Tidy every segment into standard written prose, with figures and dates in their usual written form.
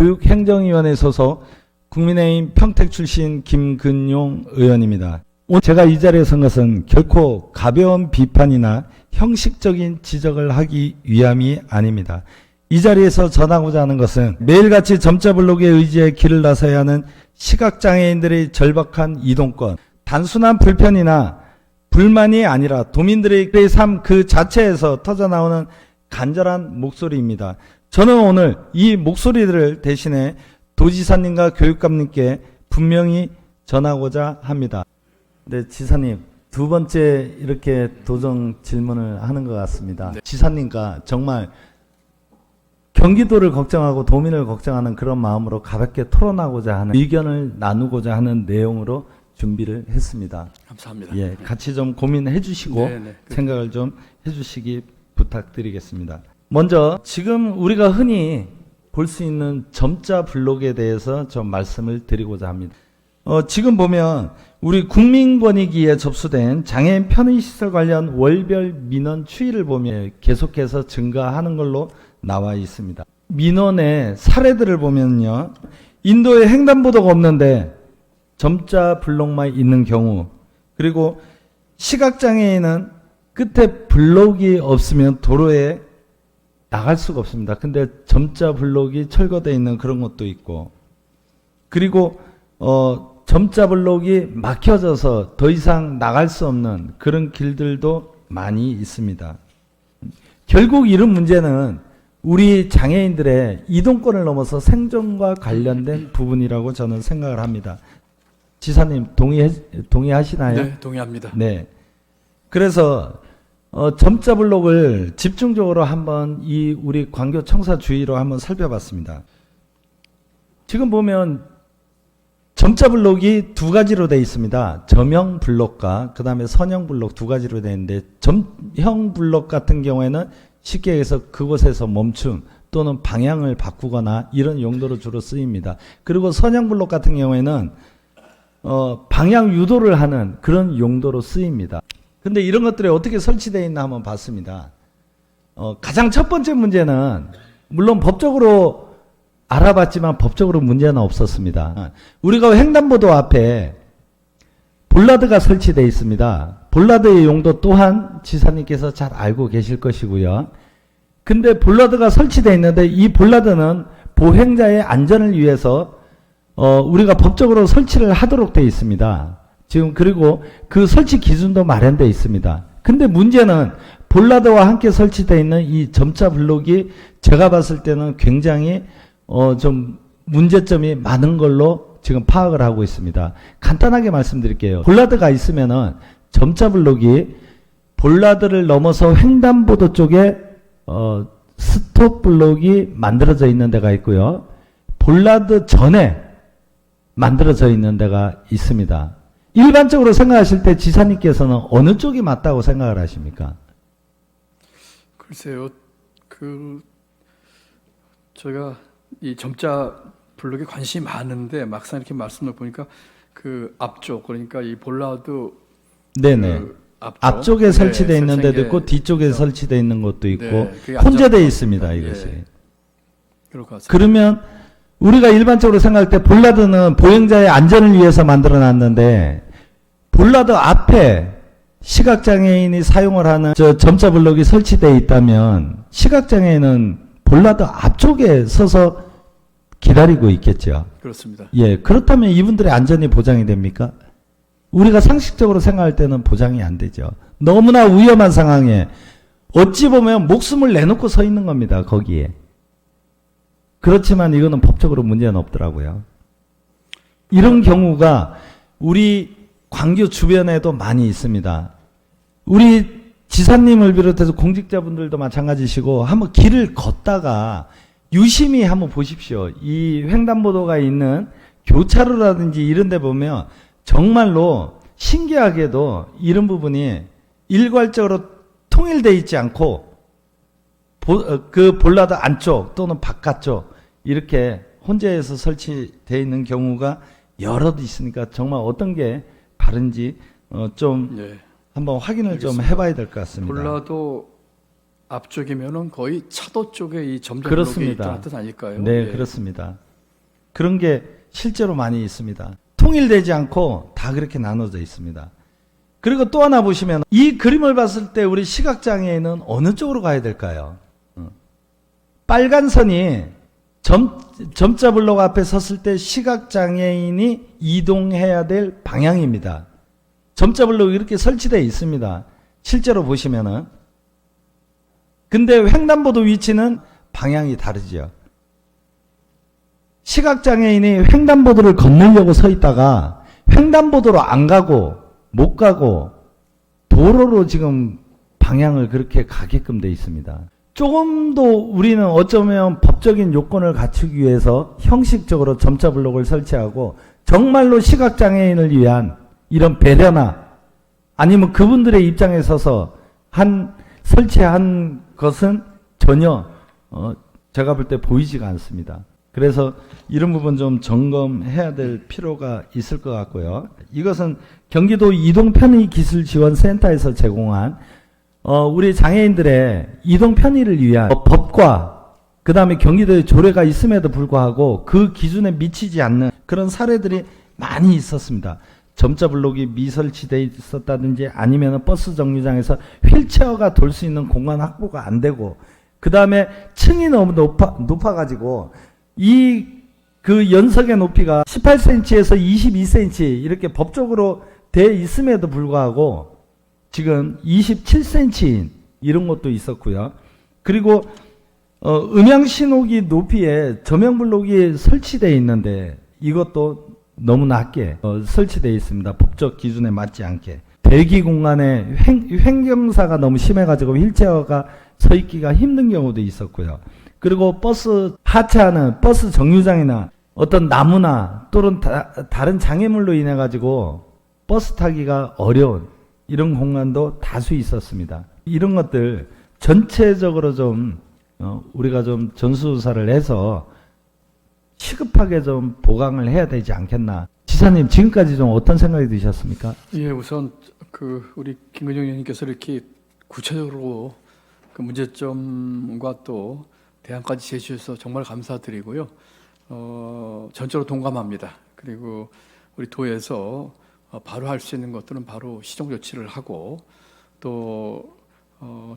교육행정위원회 소속 국민의힘 평택 출신 김근용 의원입니다. 오늘 제가 이 자리에 선 것은 결코 가벼운 비판이나 형식적인 지적을 하기 위함이 아닙니다. 이 자리에서 전하고자 하는 것은 매일같이 점자 블록에 의지해 길을 나서야 하는 시각장애인들의 절박한 이동권, 단순한 불편이나 불만이 아니라 도민들의 삶 그 자체에서 터져나오는 간절한 목소리입니다. 저는 오늘 이 목소리들을 대신해 도지사님과 교육감님께 분명히 전하고자 합니다. 네, 지사님, 두 번째 이렇게 도정 질문을 하는 것 같습니다. 네. 지사님과 정말 경기도를 걱정하고 도민을 걱정하는 그런 마음으로 가볍게 토론하고자 하는 의견을 나누고자 하는 내용으로 준비를 했습니다. 감사합니다. 예, 같이 좀 고민해 주시고 생각을 좀 해주시기 부탁드리겠습니다. 먼저 지금 우리가 흔히 볼 수 있는 점자 블록에 대해서 좀 말씀을 드리고자 합니다. 지금 보면 우리 국민권익위에 접수된 장애인 편의시설 관련 월별 민원 추이를 보면 계속해서 증가하는 걸로 나와 있습니다. 민원의 사례들을 보면요, 인도에 횡단보도가 없는데 점자 블록만 있는 경우, 그리고 시각장애인은 끝에 블록이 없으면 도로에 나갈 수가 없습니다. 근데 점자 블록이 철거되어 있는 그런 것도 있고, 그리고 점자 블록이 막혀져서 더 이상 나갈 수 없는 그런 길들도 많이 있습니다. 결국 이런 문제는 우리 장애인들의 이동권을 넘어서 생존과 관련된 부분이라고 저는 생각을 합니다. 지사님 동의하시나요? 네, 동의합니다. 네. 그래서 점자 블록을 집중적으로 한번 이 우리 광교 청사 주위로 한번 살펴봤습니다. 지금 보면 점자 블록이 두 가지로 되어 있습니다. 점형 블록과 그 다음에 선형 블록 두 가지로 되어 있는데, 점형 블록 같은 경우에는 쉽게 얘기해서 그곳에서 멈춤 또는 방향을 바꾸거나 이런 용도로 주로 쓰입니다. 그리고 선형 블록 같은 경우에는 방향 유도를 하는 그런 용도로 쓰입니다. 근데 이런 것들이 어떻게 설치되어 있나 한번 봤습니다. 가장 첫 번째 문제는 물론 법적으로 알아봤지만 법적으로 문제는 없었습니다. 우리가 횡단보도 앞에 볼라드가 설치되어 있습니다. 볼라드의 용도 또한 지사님께서 잘 알고 계실 것이고요. 근데 볼라드가 설치되어 있는데 이 볼라드는 보행자의 안전을 위해서 우리가 법적으로 설치를 하도록 되어 있습니다. 지금 그리고 그 설치 기준도 마련되어 있습니다. 근데 문제는 볼라드와 함께 설치되어 있는 이 점자 블록이 제가 봤을 때는 굉장히 좀 문제점이 많은 걸로 지금 파악을 하고 있습니다. 간단하게 말씀드릴게요. 볼라드가 있으면은 점자 블록이 볼라드를 넘어서 횡단보도 쪽에 스톱 블록이 만들어져 있는 데가 있고요. 볼라드 전에 만들어져 있는 데가 있습니다. 일반적으로 생각하실 때 지사님께서는 어느 쪽이 맞다고 생각을 하십니까? 글쎄요, 제가 이 점자 블록에 관심이 많은데 막상 이렇게 말씀을 보니까 그 앞쪽, 그러니까 이 볼라드 네네. 앞쪽에 설치되어 있는 데도 있고 뒤쪽에 설치되어 있는 것도 있고 혼재되어 있습니다. 이것이. 그러면 우리가 일반적으로 생각할 때 볼라드는 보행자의 안전을 위해서 만들어 놨는데, 볼라드 앞에 시각장애인이 사용을 하는 점자 블록이 설치되어 있다면 시각장애인은 볼라드 앞쪽에 서서 기다리고 있겠죠. 그렇습니다. 예, 그렇다면 이분들의 안전이 보장이 됩니까? 우리가 상식적으로 생각할 때는 보장이 안 되죠. 너무나 위험한 상황에 어찌 보면 목숨을 내놓고 서 있는 겁니다. 거기에. 그렇지만 이거는 법적으로 문제는 없더라고요. 이런 경우가 우리 광교 주변에도 많이 있습니다. 우리 지사님을 비롯해서 공직자분들도 마찬가지시고 한번 길을 걷다가 유심히 한번 보십시오. 이 횡단보도가 있는 교차로라든지 이런 데 보면 정말로 신기하게도 이런 부분이 일괄적으로 통일되어 있지 않고 그 볼라드 안쪽 또는 바깥쪽 이렇게 혼재해서 설치되어 있는 경우가 여럿 있으니까 정말 어떤 게 바른지 좀 한번 확인을 알겠습니다. 좀 해봐야 될 것 같습니다. 볼라도 앞쪽이면은 거의 차도 쪽에 이 점자 블록이 있다는 뜻 아닐까요? 네, 그렇습니다. 그런 게 실제로 많이 있습니다. 통일되지 않고 다 그렇게 나눠져 있습니다. 그리고 또 하나 보시면 이 그림을 봤을 때 우리 시각장애인은 어느 쪽으로 가야 될까요? 빨간 선이 점자 블록 앞에 섰을 때 시각장애인이 이동해야 될 방향입니다. 점자 블록이 이렇게 설치되어 있습니다. 실제로 보시면은. 근데 횡단보도 위치는 방향이 다르죠. 시각장애인이 횡단보도를 건너려고 서 있다가 횡단보도로 안 가고 못 가고 도로로 지금 방향을 그렇게 가게끔 돼 있습니다. 조금 더 우리는 어쩌면 법적인 요건을 갖추기 위해서 형식적으로 점자 블록을 설치하고 정말로 시각장애인을 위한 이런 배려나 아니면 그분들의 입장에 서서 설치한 것은 전혀 제가 볼 때 보이지가 않습니다. 그래서 이런 부분 좀 점검해야 될 필요가 있을 것 같고요. 이것은 경기도 이동편의기술지원센터에서 제공한 우리 장애인들의 이동 편의를 위한 법과 그 다음에 경기도의 조례가 있음에도 불구하고 그 기준에 미치지 않는 그런 사례들이 많이 있었습니다. 점자 블록이 미설치되어 있었다든지 아니면 버스 정류장에서 휠체어가 돌 수 있는 공간 확보가 안 되고 그 다음에 층이 너무 높아가지고 그 연석의 높이가 18cm에서 22cm 이렇게 법적으로 돼 있음에도 불구하고 지금 27cm인 이런 것도 있었고요. 그리고 음향신호기 높이에 조명 블록이 설치되어 있는데 이것도 너무 낮게 설치되어 있습니다. 법적 기준에 맞지 않게. 대기 공간에 횡경사가 너무 심해가지고 휠체어가 서 있기가 힘든 경우도 있었고요. 그리고 버스 하차하는 버스 정류장이나 어떤 나무나 또는 다른 장애물로 인해 가지고 버스 타기가 어려운 이런 공간도 다수 있었습니다. 이런 것들 전체적으로 좀 우리가 좀 전수조사를 해서 시급하게 좀 보강을 해야 되지 않겠나. 지사님 지금까지 좀 어떤 생각이 드셨습니까? 예, 우선 우리 김근영 의원님께서 이렇게 구체적으로 그 문제점과 또 대안까지 제시해서 정말 감사드리고요. 전적으로 동감합니다. 그리고 우리 도에서 바로 할 수 있는 것들은 바로 시정 조치를 하고 또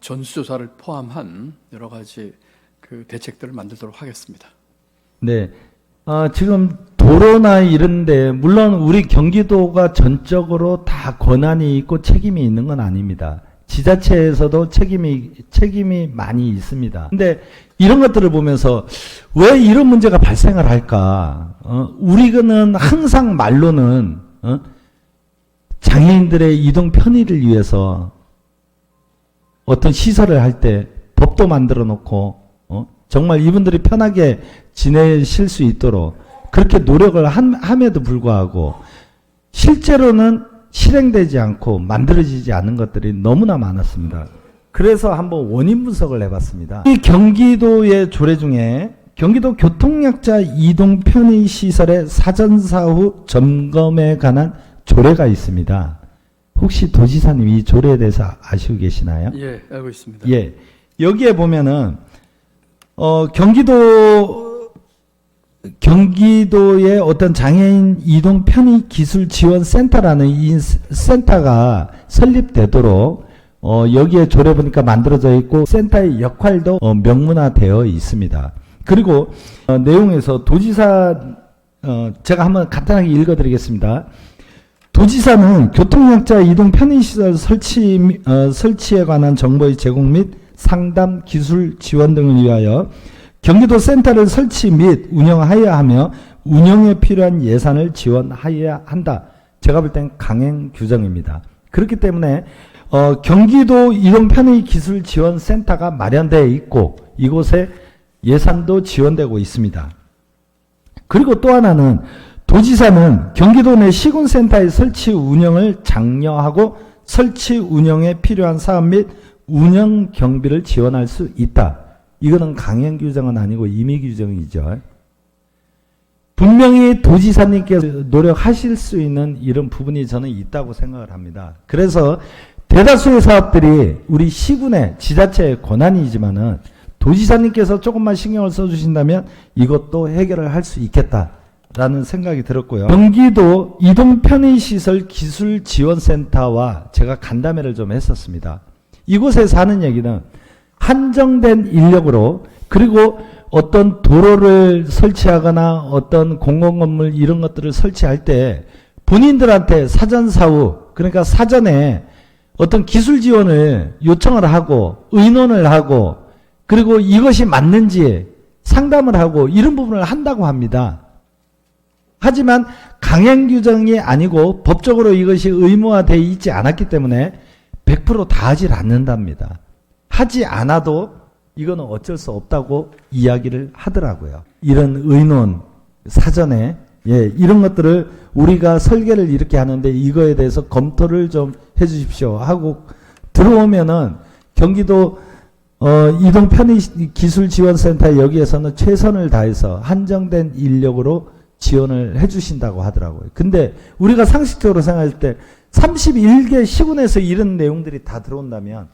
전수조사를 포함한 여러 가지 그 대책들을 만들도록 하겠습니다. 네. 지금 도로나 이런데 물론 우리 경기도가 전적으로 다 권한이 있고 책임이 있는 건 아닙니다. 지자체에서도 책임이 많이 있습니다. 근데 이런 것들을 보면서 왜 이런 문제가 발생을 할까? 우리는 항상 말로는 장애인들의 이동 편의를 위해서 어떤 시설을 할 때 법도 만들어 놓고 정말 이분들이 편하게 지내실 수 있도록 그렇게 노력을 함에도 불구하고 실제로는 실행되지 않고 만들어지지 않은 것들이 너무나 많았습니다. 그래서 한번 원인 분석을 해봤습니다. 이 경기도의 조례 중에 경기도 교통약자 이동 편의 시설의 사전 사후 점검에 관한 조례가 있습니다. 혹시 도지사님 이 조례에 대해서 아시고 계시나요? 예, 알고 있습니다. 예. 여기에 보면은 경기도의 어떤 장애인 이동 편의 기술 지원 센터라는 이 센터가 설립되도록 여기에 조례 보니까 만들어져 있고 센터의 역할도 명문화되어 있습니다. 그리고 내용에서 도지사 제가 한번 간단하게 읽어드리겠습니다. 도지사는 교통약자 이동 편의시설 설치에 관한 정보의 제공 및 상담 기술 지원 등을 위하여 경기도 센터를 설치 및 운영하여야 하며 운영에 필요한 예산을 지원하여야 한다. 제가 볼 땐 강행 규정입니다. 그렇기 때문에 경기도 이동편의기술지원센터가 마련되어 있고 이곳에 예산도 지원되고 있습니다. 그리고 또 하나는 도지사는 경기도 내 시군센터의 설치 운영을 장려하고 설치 운영에 필요한 사업 및 운영 경비를 지원할 수 있다. 이거는 강행 규정은 아니고 임의 규정이죠. 분명히 도지사님께서 노력하실 수 있는 이런 부분이 저는 있다고 생각을 합니다. 그래서 대다수의 사업들이 우리 시군의 지자체의 권한이지만은 도지사님께서 조금만 신경을 써주신다면 이것도 해결을 할 수 있겠다. 라는 생각이 들었고요. 경기도 이동편의시설 기술지원센터와 제가 간담회를 좀 했었습니다. 이곳에서 하는 얘기는 한정된 인력으로, 그리고 어떤 도로를 설치하거나 어떤 공공건물 이런 것들을 설치할 때 본인들한테 사전사후, 그러니까 사전에 어떤 기술 지원을 요청을 하고 의논을 하고, 그리고 이것이 맞는지 상담을 하고 이런 부분을 한다고 합니다. 하지만 강행 규정이 아니고 법적으로 이것이 의무화되어 있지 않았기 때문에 100%다 하질 않는답니다. 하지 않아도 이거는 어쩔 수 없다고 이야기를 하더라고요. 이런 의논, 사전에 이런 것들을 우리가 설계를 이렇게 하는데 이거에 대해서 검토를 좀 해주십시오 하고 들어오면은 경기도 이동편의기술지원센터 여기에서는 최선을 다해서 한정된 인력으로 지원을 해주신다고 하더라고요. 근데 우리가 상식적으로 생각할 때 31개 시군에서 이런 내용들이 다 들어온다면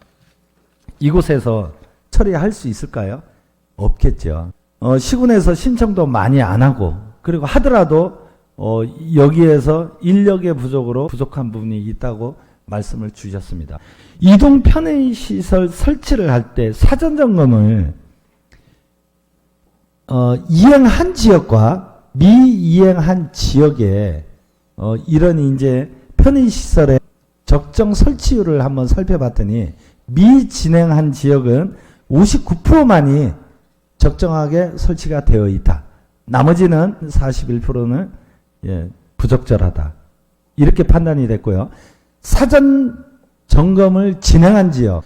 이곳에서 처리할 수 있을까요? 없겠죠. 시군에서 신청도 많이 안 하고, 그리고 하더라도 여기에서 인력의 부족으로 부족한 부분이 있다고 말씀을 주셨습니다. 이동 편의시설 설치를 할 때 사전 점검을 이행한 지역과 미이행한 지역에 이런 이제 편의시설의 적정 설치율을 한번 살펴봤더니 미진행한 지역은 59%만이 적정하게 설치가 되어 있다. 나머지는 41%는 부적절하다. 이렇게 판단이 됐고요. 사전 점검을 진행한 지역,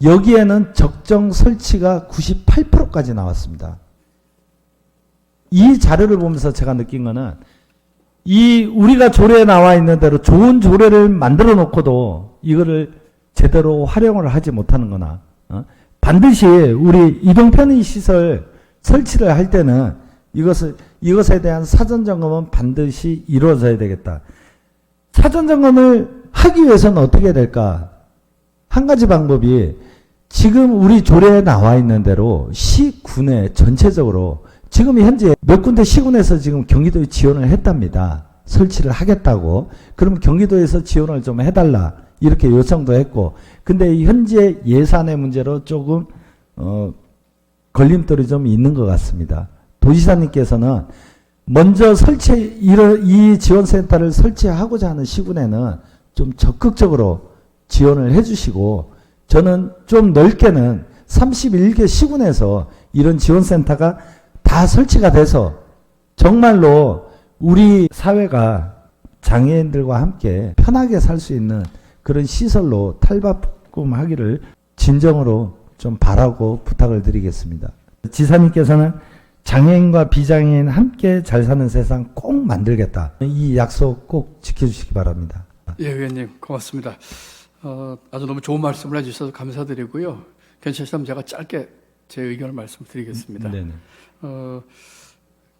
여기에는 적정 설치가 98%까지 나왔습니다. 이 자료를 보면서 제가 느낀 거는 우리가 조례에 나와 있는 대로 좋은 조례를 만들어 놓고도 이거를 제대로 활용을 하지 못하는 거나, 반드시 우리 이동편의시설 설치를 할 때는 이것에 대한 사전점검은 반드시 이루어져야 되겠다. 사전점검을 하기 위해서는 어떻게 해야 될까? 한 가지 방법이 지금 우리 조례에 나와 있는 대로 시군에 전체적으로 지금 현재 몇 군데 시군에서 지금 경기도에 지원을 했답니다. 설치를 하겠다고. 그러면 경기도에서 지원을 좀 해달라. 이렇게 요청도 했고. 근데 현재 예산의 문제로 조금 걸림돌이 좀 있는 것 같습니다. 도지사님께서는 먼저 이 지원센터를 설치하고자 하는 시군에는 좀 적극적으로 지원을 해주시고, 저는 좀 넓게는 31개 시군에서 이런 지원센터가 다 설치가 돼서 정말로 우리 사회가 장애인들과 함께 편하게 살 수 있는 그런 시설로 탈바꿈하기를 진정으로 좀 바라고 부탁을 드리겠습니다. 지사님께서는 장애인과 비장애인 함께 잘 사는 세상 꼭 만들겠다. 이 약속 꼭 지켜주시기 바랍니다. 예, 의원님 고맙습니다. 아주 너무 좋은 말씀을 해주셔서 감사드리고요. 괜찮으시다면 제가 짧게 제 의견을 말씀드리겠습니다. 네네.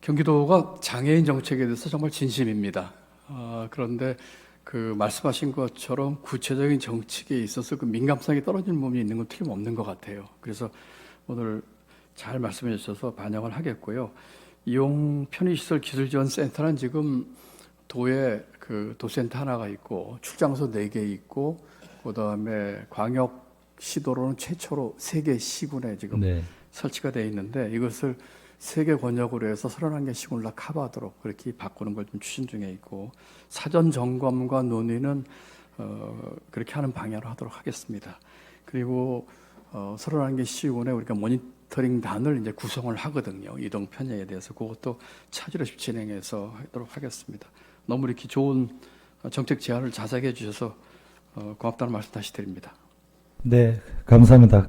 경기도가 장애인 정책에 대해서 정말 진심입니다. 그런데 그 말씀하신 것처럼 구체적인 정책에 있어서 그 민감성이 떨어지는 부분이 있는 건 틀림없는 것 같아요. 그래서 오늘 잘 말씀해 주셔서 반영을 하겠고요. 이용 편의시설 기술지원센터는 지금 도에 그 도센터 하나가 있고 출장소 4개 있고 그다음에 광역 시도로는 최초로 3개 시군에 지금 설치가 되어 있는데 이것을 3개 권역으로 해서 31개 시군을 다 커버하도록 그렇게 바꾸는 걸 좀 추진 중에 있고 사전 점검과 논의는 그렇게 하는 방향으로 하도록 하겠습니다. 그리고 31개 시군에 우리가 모니터링단을 이제 구성을 하거든요. 이동 편의에 대해서 그것도 차질없이 진행해서 하도록 하겠습니다. 너무 이렇게 좋은 정책 제안을 자세하게 해주셔서 고맙다는 말씀 다시 드립니다. 네, 감사합니다.